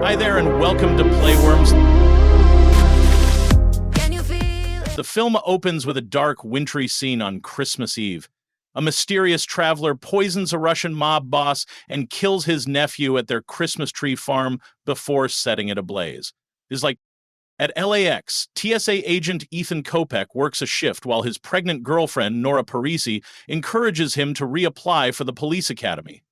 Hi there and welcome to Playworms. The film opens with a dark, wintry scene on Christmas Eve. A mysterious traveler poisons a Russian mob boss and kills his nephew at their Christmas tree farm before setting it ablaze. It's like at LAX, TSA agent Ethan Kopech works a shift while his pregnant girlfriend, Nora Parisi, encourages him to reapply for the police academy.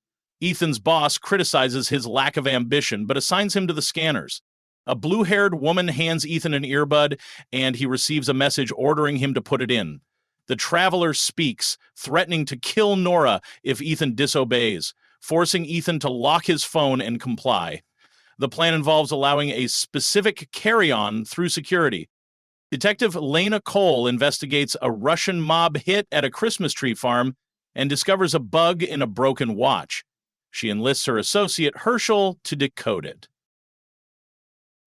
Ethan's boss criticizes his lack of ambition, but assigns him to the scanners. A blue-haired woman hands Ethan an earbud, and he receives a message ordering him to put it in. The traveler speaks, threatening to kill Nora if Ethan disobeys, forcing Ethan to lock his phone and comply. The plan involves allowing a specific carry-on through security. Detective Lena Cole investigates a Russian mob hit at a Christmas tree farm and discovers a bug in a broken watch. She enlists her associate Herschel to decode it.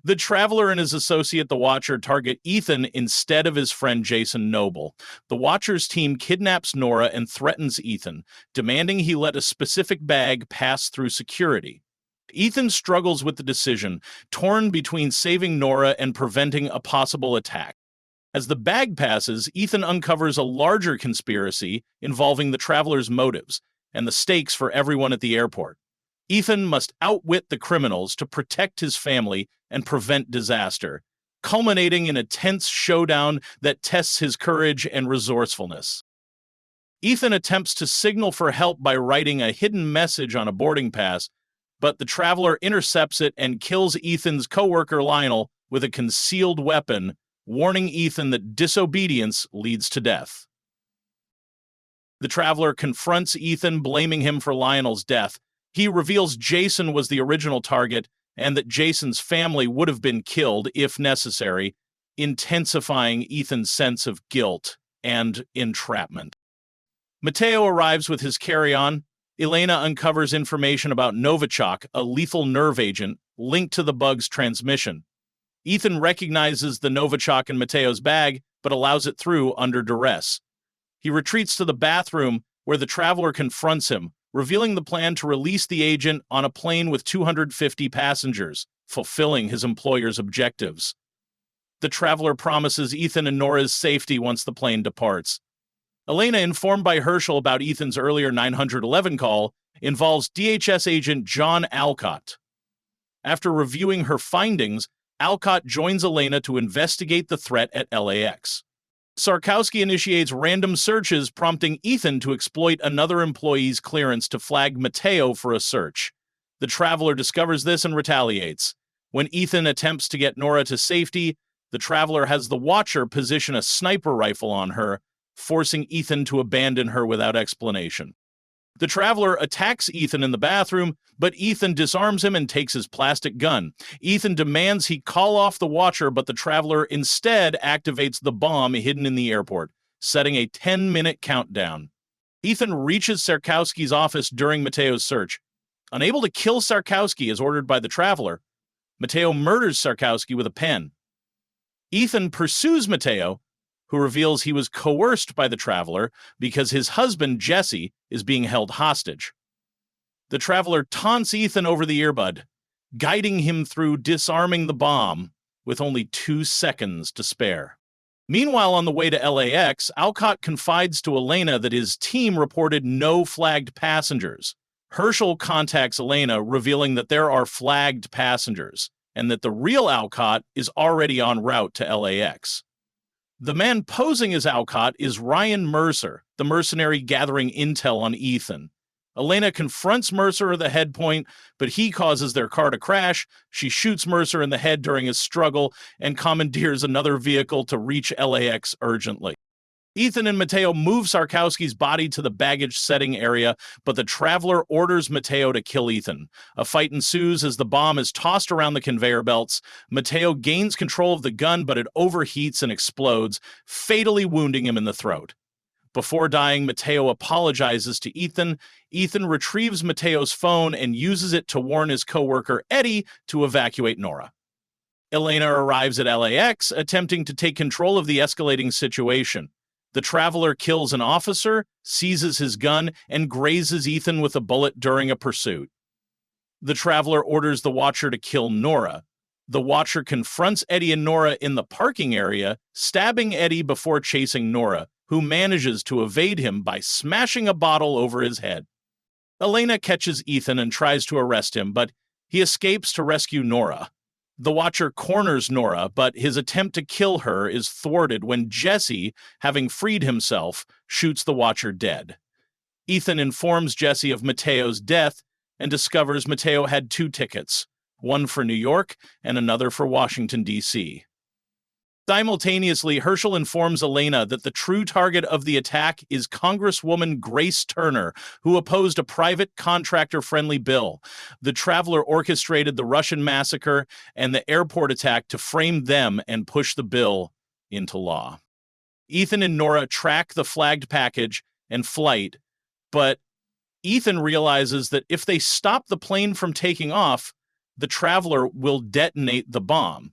The Traveler and his associate, the Watcher, target Ethan instead of his friend Jason Noble. The Watcher's team kidnaps Nora and threatens Ethan, demanding he let a specific bag pass through security. Ethan struggles with the decision, torn between saving Nora and preventing a possible attack. As the bag passes, Ethan uncovers a larger conspiracy involving the Traveler's motives and the stakes for everyone at the airport. Ethan must outwit the criminals to protect his family and prevent disaster, culminating in a tense showdown that tests his courage and resourcefulness. Ethan attempts to signal for help by writing a hidden message on a boarding pass, but the Traveler intercepts it and kills Ethan's coworker Lionel with a concealed weapon, warning Ethan that disobedience leads to death. The Traveler confronts Ethan, blaming him for Lionel's death. He reveals Jason was the original target and that Jason's family would have been killed if necessary, intensifying Ethan's sense of guilt and entrapment. Mateo arrives with his carry-on. Elena uncovers information about Novichok, a lethal nerve agent linked to the bug's transmission. Ethan recognizes the Novichok in Mateo's bag, but allows it through under duress. He retreats to the bathroom, where the Traveler confronts him, revealing the plan to release the agent on a plane with 250 passengers, fulfilling his employer's objectives. The Traveler promises Ethan and Nora's safety once the plane departs. Elena, informed by Herschel about Ethan's earlier 911 call, involves DHS agent John Alcott. After reviewing her findings, Alcott joins Elena to investigate the threat at LAX. Sarkowski initiates random searches, prompting Ethan to exploit another employee's clearance to flag Mateo for a search. The Traveler discovers this and retaliates. When Ethan attempts to get Nora to safety, the Traveler has the Watcher position a sniper rifle on her, forcing Ethan to abandon her without explanation. The Traveler attacks Ethan in the bathroom, but Ethan disarms him and takes his plastic gun. Ethan demands he call off the Watcher, but the Traveler instead activates the bomb hidden in the airport, setting a 10-minute countdown. Ethan reaches Sarkowski's office during Mateo's search. Unable to kill Sarkowski as ordered by the Traveler, Mateo murders Sarkowski with a pen. Ethan pursues Mateo, who reveals he was coerced by the Traveler because his husband, Jesse, is being held hostage. The Traveler taunts Ethan over the earbud, guiding him through disarming the bomb with only 2 seconds to spare. Meanwhile, on the way to LAX, Alcott confides to Elena that his team reported no flagged passengers. Herschel contacts Elena, revealing that there are flagged passengers, and that the real Alcott is already en route to LAX. The man posing as Alcott is Ryan Mercer, the mercenary gathering intel on Ethan. Elena confronts Mercer at the head point, but he causes their car to crash. She shoots Mercer in the head during his struggle and commandeers another vehicle to reach LAX urgently. Ethan and Mateo move Sarkowski's body to the baggage setting area, but the Traveler orders Mateo to kill Ethan. A fight ensues as the bomb is tossed around the conveyor belts. Mateo gains control of the gun, but it overheats and explodes, fatally wounding him in the throat. Before dying, Mateo apologizes to Ethan. Ethan retrieves Mateo's phone and uses it to warn his coworker Eddie to evacuate Nora. Elena arrives at LAX, attempting to take control of the escalating situation. The Traveler kills an officer, seizes his gun, and grazes Ethan with a bullet during a pursuit. The Traveler orders the Watcher to kill Nora. The Watcher confronts Eddie and Nora in the parking area, stabbing Eddie before chasing Nora, who manages to evade him by smashing a bottle over his head. Elena catches Ethan and tries to arrest him, but he escapes to rescue Nora. The Watcher corners Nora, but his attempt to kill her is thwarted when Jesse, having freed himself, shoots the Watcher dead. Ethan informs Jesse of Mateo's death and discovers Mateo had 2 tickets, one for New York and another for Washington, D.C. Simultaneously, Herschel informs Elena that the true target of the attack is Congresswoman Grace Turner, who opposed a private contractor-friendly bill. The Traveler orchestrated the Russian massacre and the airport attack to frame them and push the bill into law. Ethan and Nora track the flagged package and flight, but Ethan realizes that if they stop the plane from taking off, the Traveler will detonate the bomb.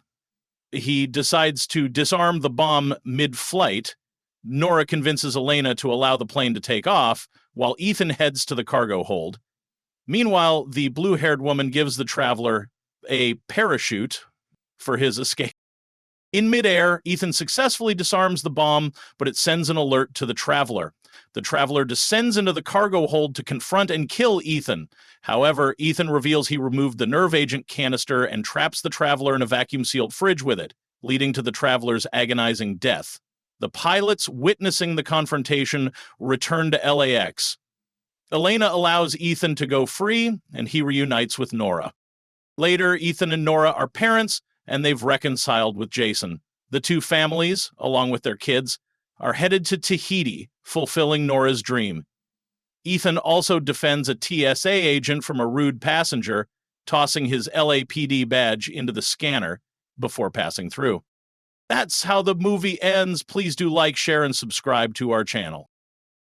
He decides to disarm the bomb mid-flight. Nora convinces Elena to allow the plane to take off, while Ethan heads to the cargo hold. Meanwhile, the blue-haired woman gives the Traveler a parachute for his escape. In midair, Ethan successfully disarms the bomb, but it sends an alert to the Traveler. The Traveler descends into the cargo hold to confront and kill Ethan. However, Ethan reveals he removed the nerve agent canister and traps the Traveler in a vacuum-sealed fridge with it, leading to the Traveler's agonizing death. The pilots, witnessing the confrontation, return to LAX. Elena allows Ethan to go free, and he reunites with Nora. Later, Ethan and Nora are parents, and they've reconciled with Jason. The 2 families, along with their kids, are headed to Tahiti, fulfilling Nora's dream. Ethan also defends a TSA agent from a rude passenger, tossing his LAPD badge into the scanner before passing through. That's how the movie ends. Please do like, share, and subscribe to our channel.